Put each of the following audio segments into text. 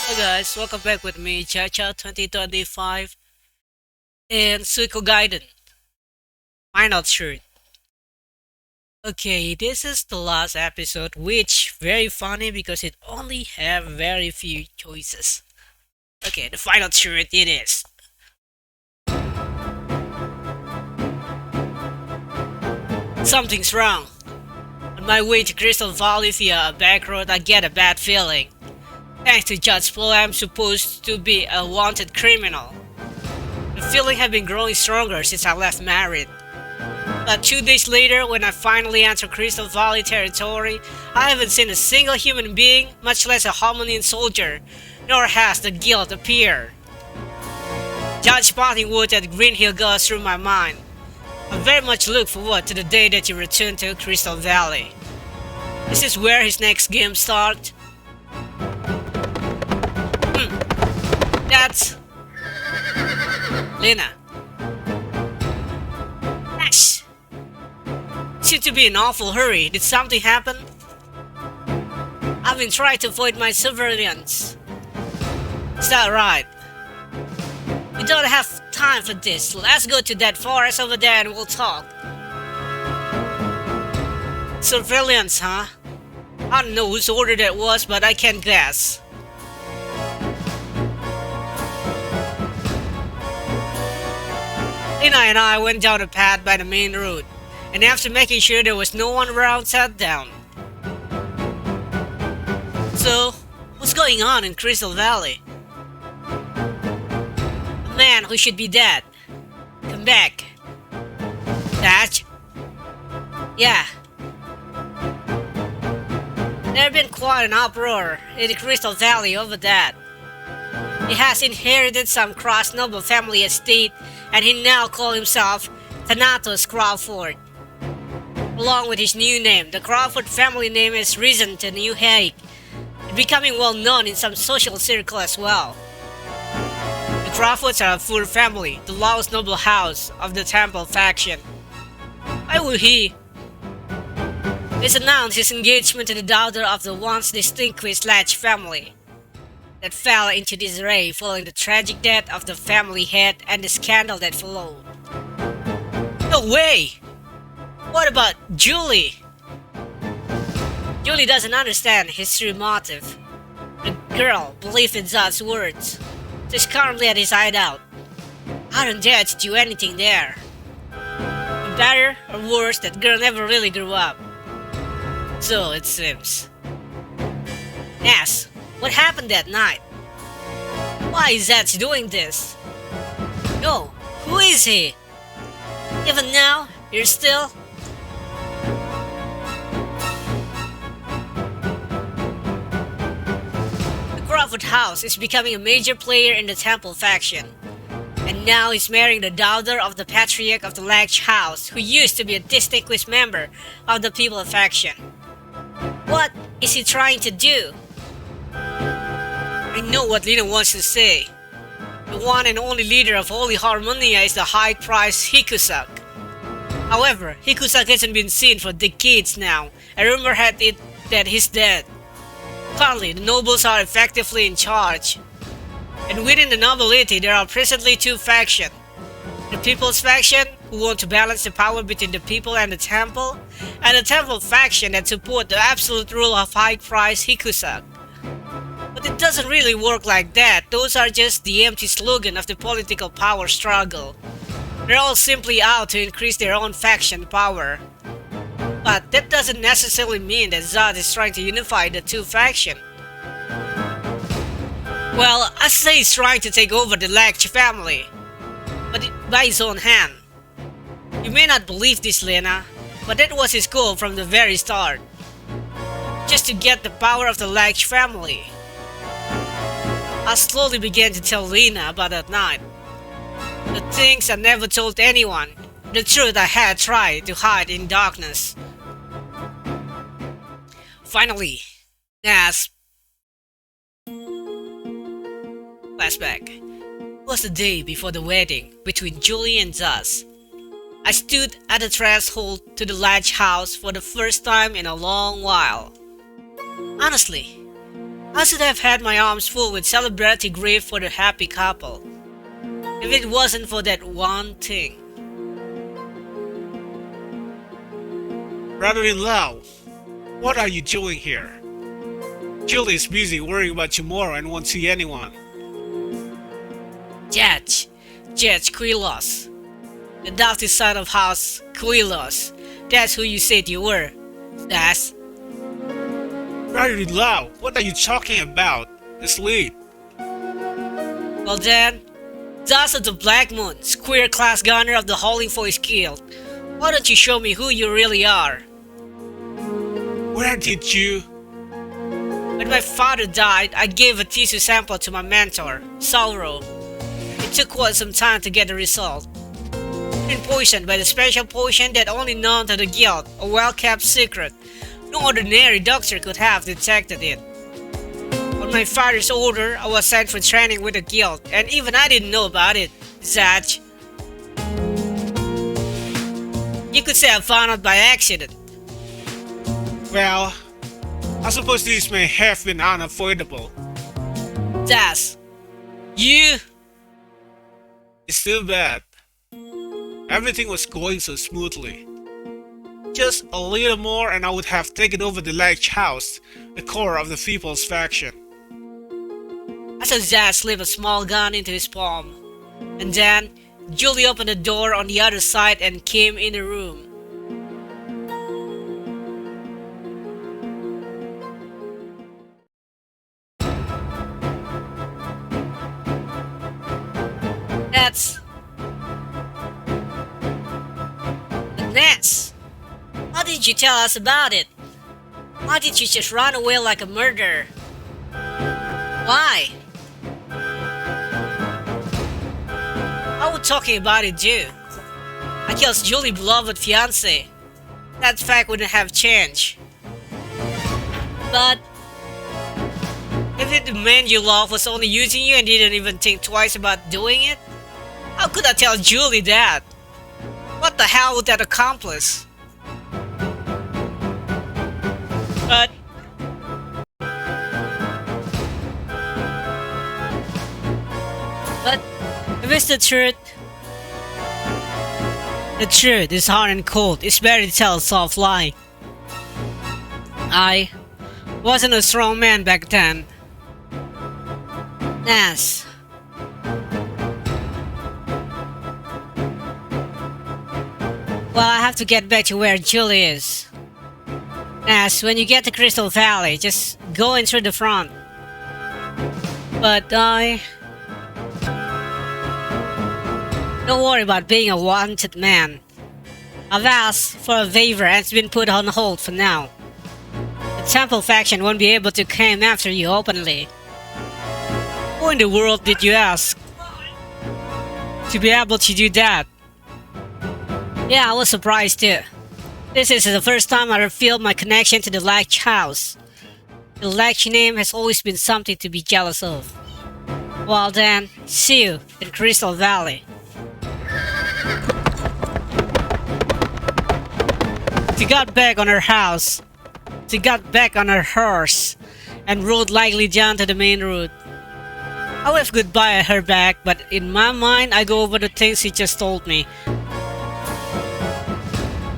Hello guys, welcome back with me, Chacha 2025 and Suikogaiden. Final shirt. Okay, this is the last episode, which very funny because it only have very few choices. Okay, the final shirt it is. Something's wrong. On my way to Crystal Valley via a back road, I get a bad feeling. Thanks to Judge Flo, I'm supposed to be a wanted criminal. The feeling had been growing stronger since I left married. But 2 days later, when I finally enter Crystal Valley territory, I haven't seen a single human being, much less a Harmonian soldier, nor has the guild appeared. Judge Spotting Wood at Green Hill goes through my mind. I very much look forward to the day that you return to Crystal Valley. This is where his next game starts. That's Lena. Nash! Seem to be in an awful hurry. Did something happen? I've been trying to avoid my surveillance. Is that right? We don't have time for this. Let's go to that forest over there and we'll talk. Surveillance, huh? I don't know whose order that was, but I can't guess. Lena and I went down a path by the main road, and after making sure there was no one around, sat down. So, what's going on in Crystal Valley? A man who should be dead. Come back. That? Yeah. There's been quite an uproar in the Crystal Valley over that. He has inherited some cross-noble family estate, and he now calls himself Thanatos Crawford. Along with his new name, the Crawford family name has risen to new height, becoming well known in some social circles as well. The Crawfords are a full family, the lowest noble house of the Temple faction. Why would he? He's announced his engagement to the daughter of the once distinguished Latch family that fell into disarray following the tragic death of the family head and the scandal that followed. No way! What about Julie? Julie doesn't understand his true motive. The girl believed in Zod's words. She's currently at his hideout. I don't dare to do anything there. For better or worse, that girl never really grew up. So it seems. Nash, what happened that night? Why is Zach doing this? No, who is he? Even now, you're still... The Crawford house is becoming a major player in the Temple faction. And now he's marrying the daughter of the patriarch of the Latch house, who used to be a distinguished member of the People faction. What is he trying to do? I know what Lena wants to say. The one and only leader of Holy Harmonia is the high-priced Hikusak. However, Hikusak hasn't been seen for decades now, and rumor had it that he's dead. Currently, the nobles are effectively in charge. And within the nobility, there are presently two factions. The People's faction, who want to balance the power between the people and the Temple, and the Temple faction that support the absolute rule of high-priced Hikusak. But it doesn't really work like that. Those are just the empty slogan of the political power struggle. They're all simply out to increase their own faction power. But that doesn't necessarily mean that Zod is trying to unify the two factions. Well, I say he's trying to take over the Latch family, but by his own hand. You may not believe this, Lena, but that was his goal from the very start. Just to get the power of the Latch family. I slowly began to tell Lena about that night. The things I never told anyone, the truth I had tried to hide in darkness. Finally, Nash. Flashback. It was the day before the wedding between Julie and Zaz. I stood at the threshold to the Latch house for the first time in a long while. Honestly, I should have had my arms full with celebratory grief for the happy couple, if it wasn't for that one thing. Brother-in-law, what are you doing here? Julie is busy worrying about tomorrow and won't see anyone. Judge Quilos, the adopted son of House Quilos. That's who you said you were. That's... Brother-in-law, what are you talking about? It's late. Well then, Dust of the Black Moon, Square Class Gunner of the Howling Voice Guild. Why don't you show me who you really are? Where did you... When my father died, I gave a tissue sample to my mentor, Sauro. It took quite some time to get the result. Been poisoned by the special potion that only known to the guild, a well-kept secret. No ordinary doctor could have detected it. On my father's order, I was sent for training with the guild, and even I didn't know about it, Zach. You could say I found out by accident. Well, I suppose this may have been unavoidable. Das. You... It's too bad. Everything was going so smoothly. Just a little more and I would have taken over the Ledge House, the core of the People's faction. I saw Zach slip a small gun into his palm. And then, Julie opened the door on the other side and came in the room. That's... Nash! How did you tell us about it? Why did you just run away like a murderer? Why? I was talking about it too. I killed Julie's beloved fiancé. That fact wouldn't have changed. But... if the man you love was only using you and didn't even think twice about doing it, how could I tell Julie that? What the hell would that accomplish? But... if it's the truth is hard and cold. It's better to tell a soft lie. I wasn't a strong man back then. Nash. Well, I have to get back to where Julie is. Nash, when you get to Crystal Valley, just go in through the front. But don't worry about being a wanted man. I've asked for a favor and it's been put on hold for now. The Temple faction won't be able to come after you openly. Who in the world did you ask to be able to do that? Yeah, I was surprised too. This is the first time I revealed my connection to the Ledge House. The Ledge name has always been something to be jealous of. Well then, see you in Crystal Valley. She got back on her house. She got back on her horse and rode lightly down to the main road. I waved goodbye at her back, but in my mind I go over the things she just told me.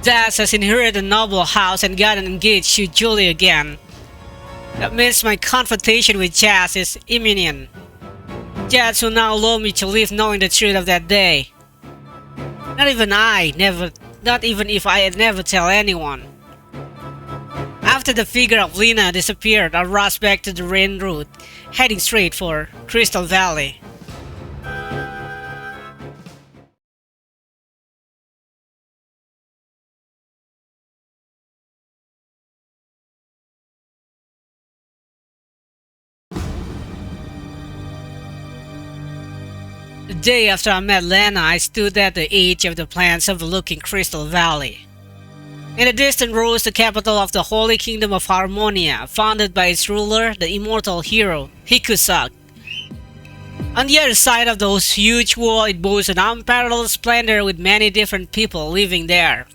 Dad has inherited a noble house and gotten engaged to Julie again. That means my confrontation with Jazz is imminent. Jazz will now allow me to live knowing the truth of that day. Not even if I never tell anyone. After the figure of Lena disappeared, I rushed back to the rain route, heading straight for Crystal Valley. The day after I met Lena, I stood at the edge of the plains overlooking Crystal Valley. In the distance rose the capital of the Holy Kingdom of Harmonia, founded by its ruler, the immortal hero, Hikusak. On the other side of those huge walls, it boasts an unparalleled splendor with many different people living there.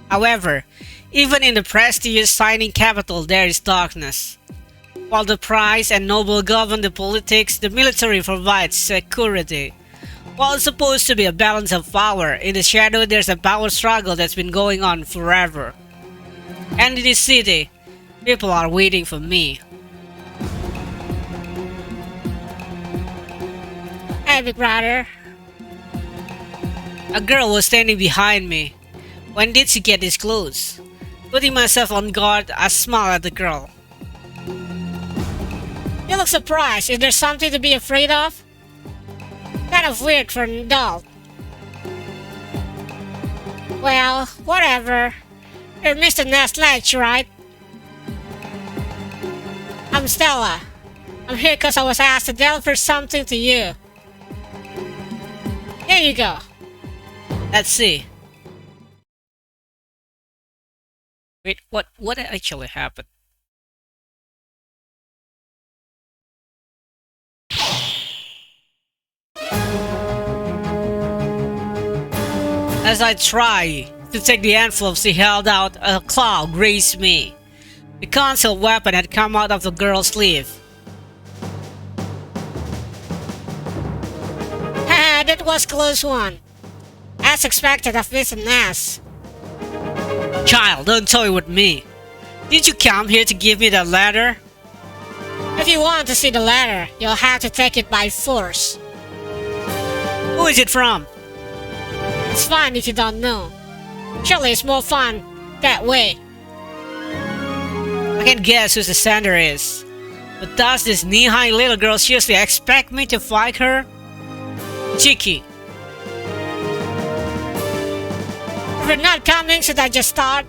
However, even in the prestigious shining capital, there is darkness. While the price and noble govern the politics, the military provides security. While it's supposed to be a balance of power, in the shadow there's a power struggle that's been going on forever. And in this city, people are waiting for me. Hey, big brother. A girl was standing behind me. When did she get this close? Putting myself on guard, I smiled at the girl. You look surprised. Is there something to be afraid of? Kind of weird for an adult. Well, whatever. You're Mr. Nash, right? I'm Stella. I'm here because I was asked to deliver something to you. Here you go. Let's see. Wait, what actually happened? As I try to take the envelope she held out, a claw grazed me. The concealed weapon had come out of the girl's sleeve. Haha, that was a close one. As expected of Mr. Nash. Child, don't toy with me. Did you come here to give me that letter? If you want to see the letter, you'll have to take it by force. Who is it from? It's fine if you don't know. Surely it's more fun that way. I can guess who the sender is. But does this knee-high little girl seriously expect me to fight her? Cheeky. If you're not coming, should I just start?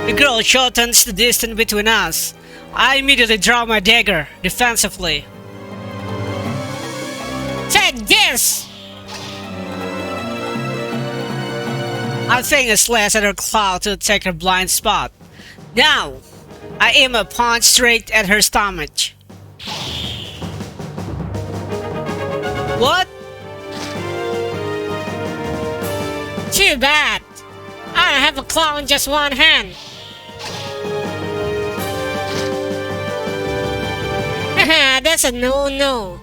The girl shortens the distance between us. I immediately draw my dagger, defensively. Take this! I think a slash at her claw to take her blind spot. Now, I aim a punch straight at her stomach. What? Too bad. I don't have a claw in just one hand. Haha, that's a no-no.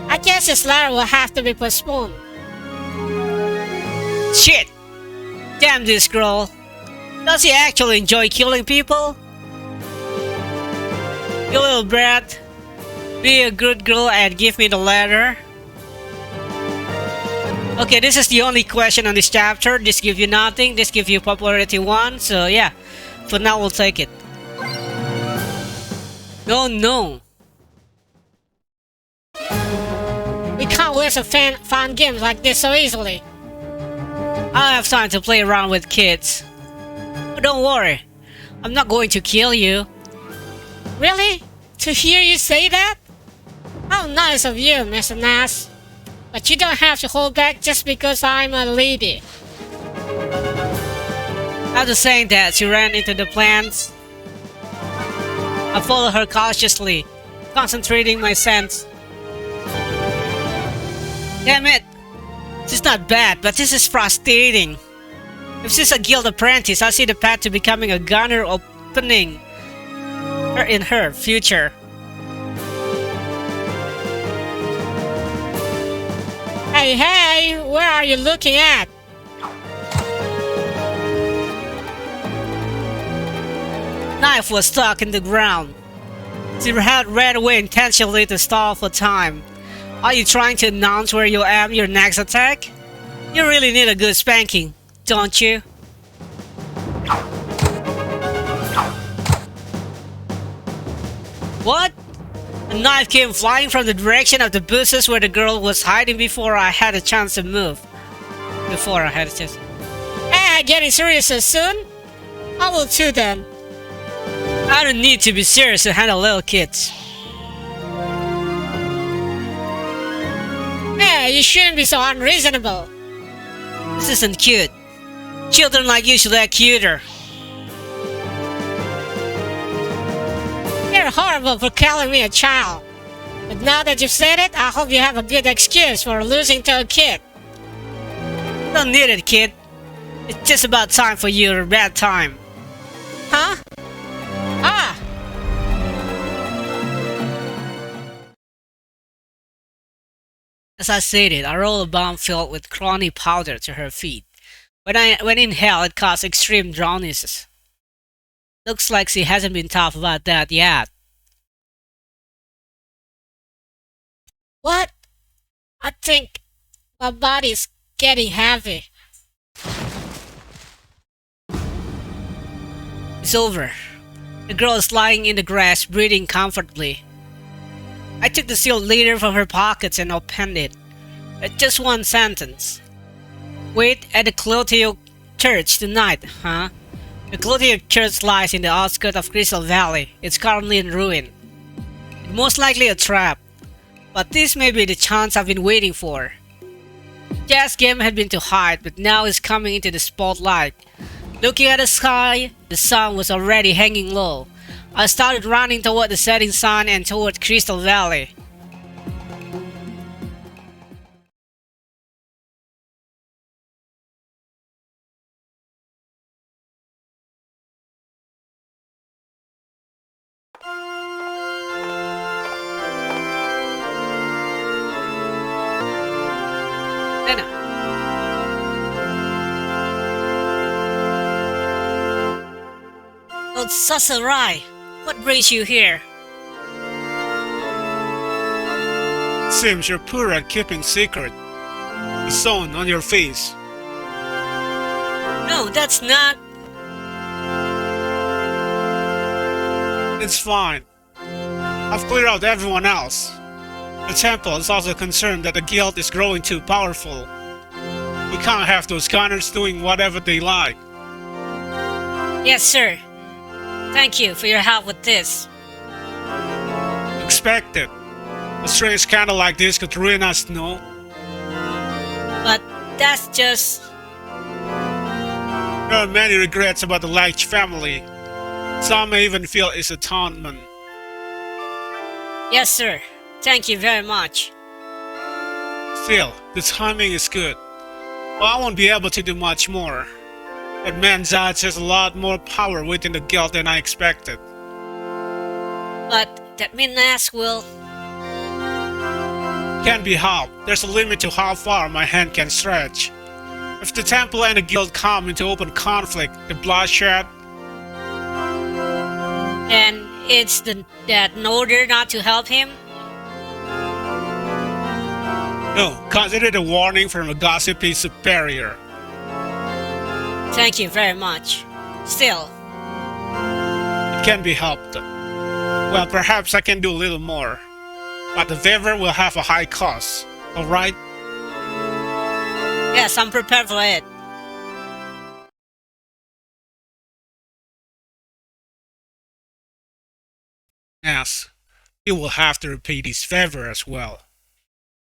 I guess this letter will have to be postponed. Shit! Damn this girl. Does she actually enjoy killing people? You little brat. Be a good girl and give me the letter. Okay, this is the only question on this chapter. This gives you nothing. This gives you popularity 1. So yeah, for now we'll take it. No. We can't waste a fun games like this so easily. I don't have time to play around with kids. But don't worry, I'm not going to kill you. Really? To hear you say that? How nice of you, Mr. Nash. But you don't have to hold back just because I'm a lady. After saying that, she ran into the plants. I followed her cautiously, concentrating my sense. Damn it! She's not bad, but this is frustrating. If she's a guild apprentice, I see the path to becoming a gunner opening her in her future. Hey, where are you looking at? Knife was stuck in the ground. She had ran away intentionally to stall for time. Are you trying to announce where you aim your next attack? You really need a good spanking, don't you? What? A knife came flying from the direction of the bushes where the girl was hiding before I had a chance to move. Hey, getting serious so soon? I will too then. I don't need to be serious to handle little kids. Hey, you shouldn't be so unreasonable. This isn't cute. Children like you should act cuter. You're horrible for calling me a child. But now that you've said it, I hope you have a good excuse for losing to a kid. Don't need it, kid. It's just about time for your bad time. Huh? Ah! As I said it, I rolled a bomb filled with crony powder to her feet. When inhaled, it caused extreme drowsiness. Looks like she hasn't been tough about that yet. What? I think my body's getting heavy. It's over. The girl is lying in the grass, breathing comfortably. I took the sealed letter from her pockets and opened it. Just one sentence. Wait at the Kettō church tonight, huh? The Kettō church lies in the outskirts of Crystal Valley. It's currently in ruin. It's most likely a trap. But this may be the chance I've been waiting for. Jazz game had been to hide, but now it's coming into the spotlight. Looking at the sky, the sun was already hanging low. I started running toward the setting sun and toward Crystal Valley. Oh, Sasarai, what brings you here? Seems you're poor at keeping secret. The stone on your face. No, that's not. It's fine. I've cleared out everyone else. The temple is also concerned that the guild is growing too powerful. We can't have those gunners doing whatever they like. Yes, sir. Thank you for your help with this. Expected. A strange scandal like this could ruin us, no? But that's just... There are many regrets about the Lich family. Some may even feel it's atonement. Yes, sir. Thank you very much. Still, the timing is good. Well, I won't be able to do much more. That man Zach has a lot more power within the guild than I expected. But that means Nash will... Can't be helped. There's a limit to how far my hand can stretch. If the temple and the guild come into open conflict, the bloodshed... And it's that in order not to help him? No, consider it a warning from a gossipy superior. Thank you very much. Still... It can be helped. Well, perhaps I can do a little more. But the favor will have a high cost, alright? Yes, I'm prepared for it. Yes, you will have to repeat his favor as well.